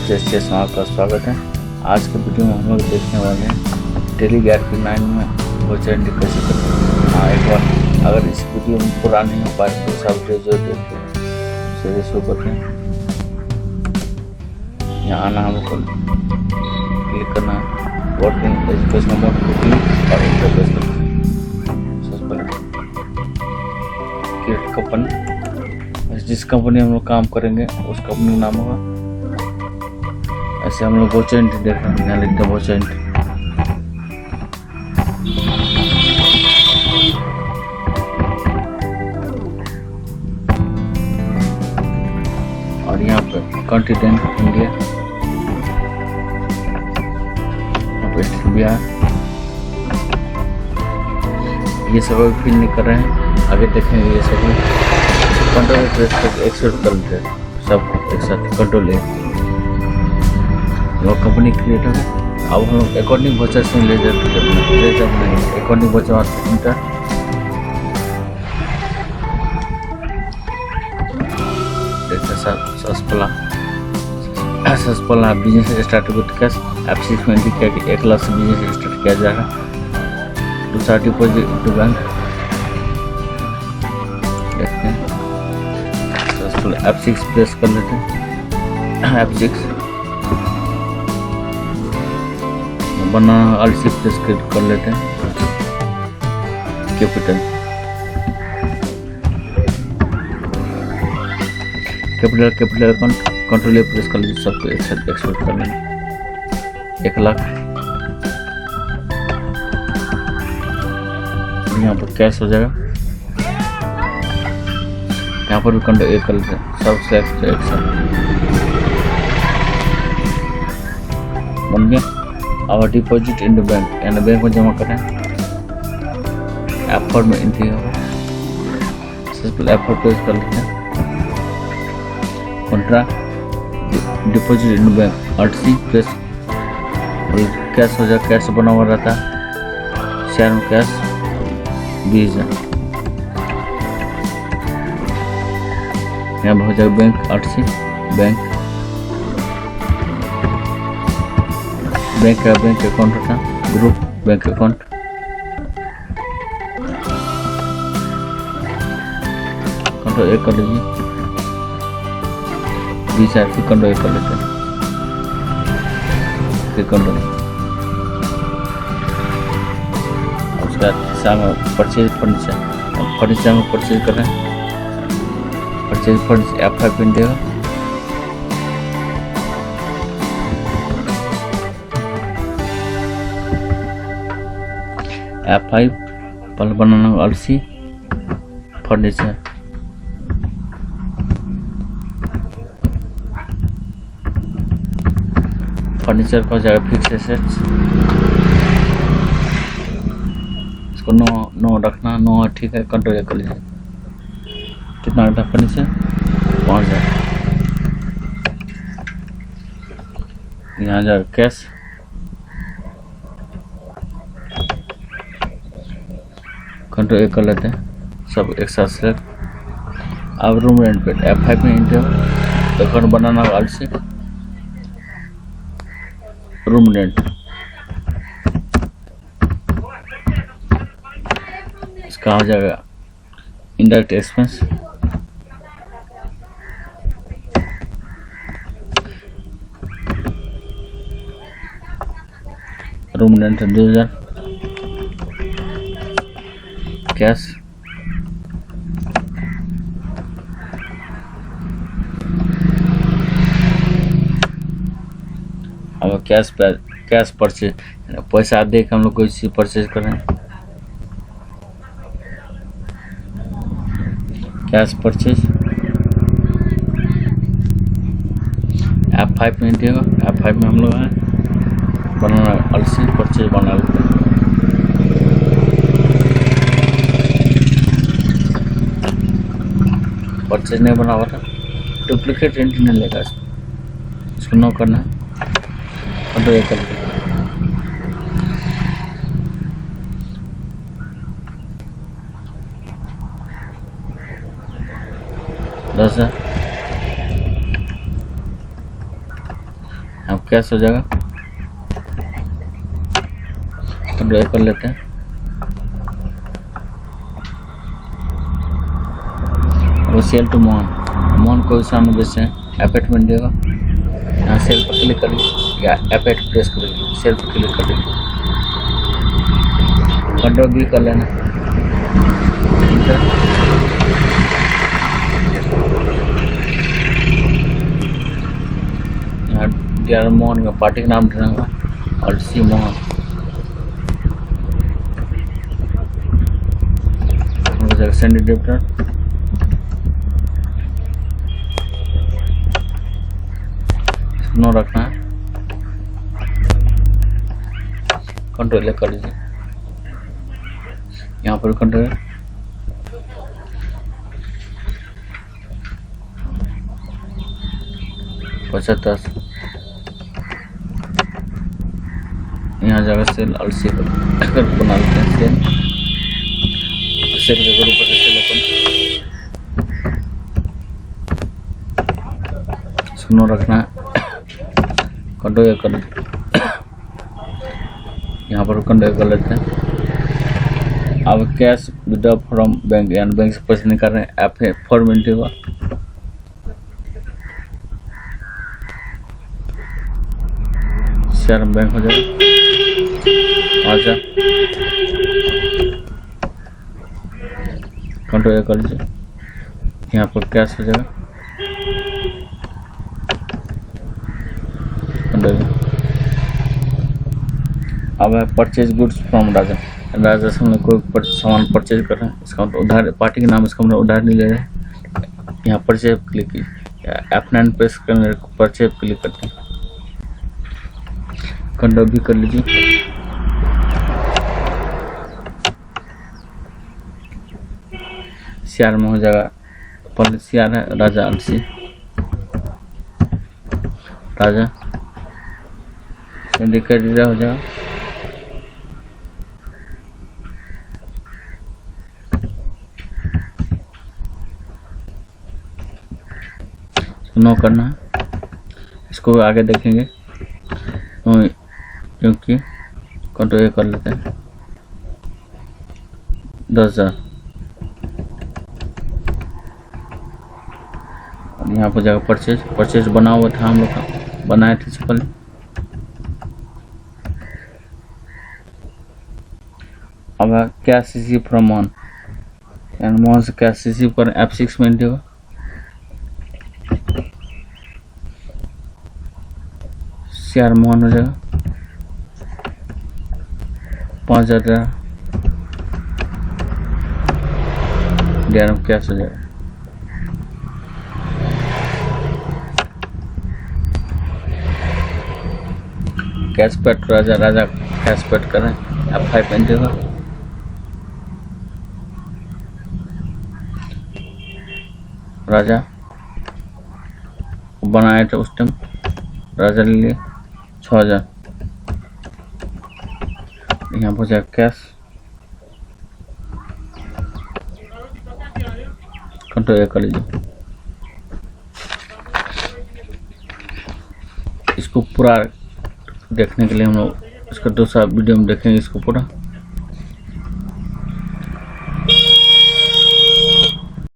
में आपका स्वागत है। आज के वीडियो में हम लोग देखने वाले हैं टेली ERP 9 में वोचर एंट्री कैसे करें। हाँ, एक बार अगर इस वीडियो में पूरा नहीं हो पाए तो सब जो देखते हैं उसे शो करते हैं। यहाँ आना हमको क्लिक करना है, वर्किंग एजुकेशन मोड को क्लिक और इंटरफेस करना है। क्रिएट कंपनी, जिस कंपनी हम लोग काम करेंगे उस कंपनी का नाम होगा। ऐसे हम लोग वोचर एंट्री देख रहे हैं, यहाँ लिखते हैं वोचर एंट्री। और यहाँ पे कंट्री इंडिया, यहाँ पे बिहार। ये सब अभी फिल नहीं कर रहे हैं, आगे देखेंगे। ये सब कंट्रोल प्रेस करके एक्सेप्ट कर लेते हैं सब एक साथ। कंट्रोल ए कंपनी क्रिएट हो गया। अब हम लोग अकॉर्डिंग वोचर से ले जाते हैं according voucher inter. Successful business start with cash. F6 में एंट्री किया कि 1 लाख से बिजनेस स्टार्ट किया जा रहा है। दूसरा डिपॉजिट टू बैंक देखते हैं। सक्सेसफुल F6 प्रेस कर लेते हैं। F6 बना अलसी प्रेस कर लेते हैं। कैपिटल अकाउंट कंट्रोल प्रेस कर लीजिए। सबको एक साथ एक्सपोर्ट कर लेंगे। 1 लाख यहाँ पर कैश हो जाएगा। यहाँ पर भी कंट्रोल ए कर लेते हैं। सब सेलेक्ट एक साथ बन गया। और डिपॉजिट इन द बैंक, यानी बैंक में जमा करें। F4 में एंट्री होगा। सक्सेसफुल F4 प्रेस कर लेते हैं। Contra deposit in bank RC press, cash हो जाए। कैश बना हुआ रहता है। शेयर में कैश 20,000। यहाँ हो जाएगा बैंक RC बैंक का बैंक अकाउंट होता है। ग्रुप बैंक अकाउंट कंट्रोल ए कर लीजिए। 20,000 फिर कंट्रोल ए कर लेते हैं। फिर कंट्रोल उसका सामने परचेज फर्नीचर में परचेज कर रहे हैं। परचेज फर्नीचर F5 पिन देगा। F5 पल बनाना अलसी फर्नीचर। फर्नीचर का जाएगा फिक्स एसेट्स। इसको नो रखना। नो है, ठीक है। कंट्रोल कर लीजिए। कितना रहता है फर्नीचर? 5,000। यहाँ जाएगा कैश। कंट्रोल ए कर लेते हैं। सब एक साथ सेलेक्ट। अब रूम रेंट पे F5 में इंटर अकाउंट बनाना अलसी रूम रेंट। इसका हो जाएगा indirect expense. Room rent 2,000। Cash अब कैश परचेज, पैसा दे के हम लोग कोई चीज परचेज कर रहे हैं। कैश परचेज F5 में देगा। F5 में हम लोग हैं बनाना अलसी परचेज बना लेते हैं। परचेज नहीं बना हुआ था, डुप्लीकेट एंट्री नहीं लेगा। इसको नो करना है। कंट्रोल कर लेते हैं। अब कैश हो जाएगा, कंट्रोल कर लेते हैं। अब सेल टू मोहन को सामने जैसे अपार्टमेंट देगा, यहाँ सेल पर क्लिक करिए या अपार्ट प्रेस करिए, सेल पर क्लिक कर दीजिए, कंट्रोल भी कर लेना, यहाँ डियर मोहन का पार्टी का नाम देना होगा और सी मोहन, सेंड डिटेक्टर, नो रखना है, कंट्रोल कर लीजिए, यहाँ पर कंट्रोल 75, यहाँ जगह सेल और सेल अगर बना लेते हैं, सेल के ऊपर से सेल अपन सुनो रखना है, कंट्रोल कर यहाँ पर कंट्रोल कर लेते हैं। अब कैश विड्रॉ फ्रॉम बैंक, यानी बैंक से पैसे निकाल रहे हैं, ऐप है 4 मिनट हुआ, शेयर बैंक हो जाएगा, अच्छा कंट्रोल कर लीजिए, यहाँ पर कैश हो जाएगा, अब है परचेज गुड्स फ्रॉम राजा से हमने कोई सामान परचेज कर रहे हैं, इसका मतलब उधार, पार्टी के नाम इसका मतलब उधार नहीं ले रहे हैं, यहाँ परचेज क्लिक कीजिए, F9 प्रेस करने परचेज क्लिक करते हैं, कंट्रोल भी कर लीजिए, CR में हो जाएगा, पहले CR है राजा अलसी, राजा इंडिकेट हो जाएगा, नो करना है, इसको आगे देखेंगे क्योंकि कंट्रोल कर लेते हैं, 10,000 यहाँ पर जाकर परचेज बना हुआ था, हम लोग का बनाए थे इससे पहले, अब कैश रिसीव फ्रॉम मोहन, यानी मोहन से कैश रिसीव करें, F6 में होगा, CR मोहन हो जाएगा, 5,000 DRM कैश हो जाएगा, कैश पेट राजा कैश पेट करें, F5 एंटर होगा, राजा बनाए थे उस टाइम, राजा ले लिए 6,000, यहाँ पर जाए कैश, कंट्रोल कर लीजिए, इसको पूरा देखने के लिए हम लोग इसका दूसरा वीडियो में देखेंगे इसको पूरा।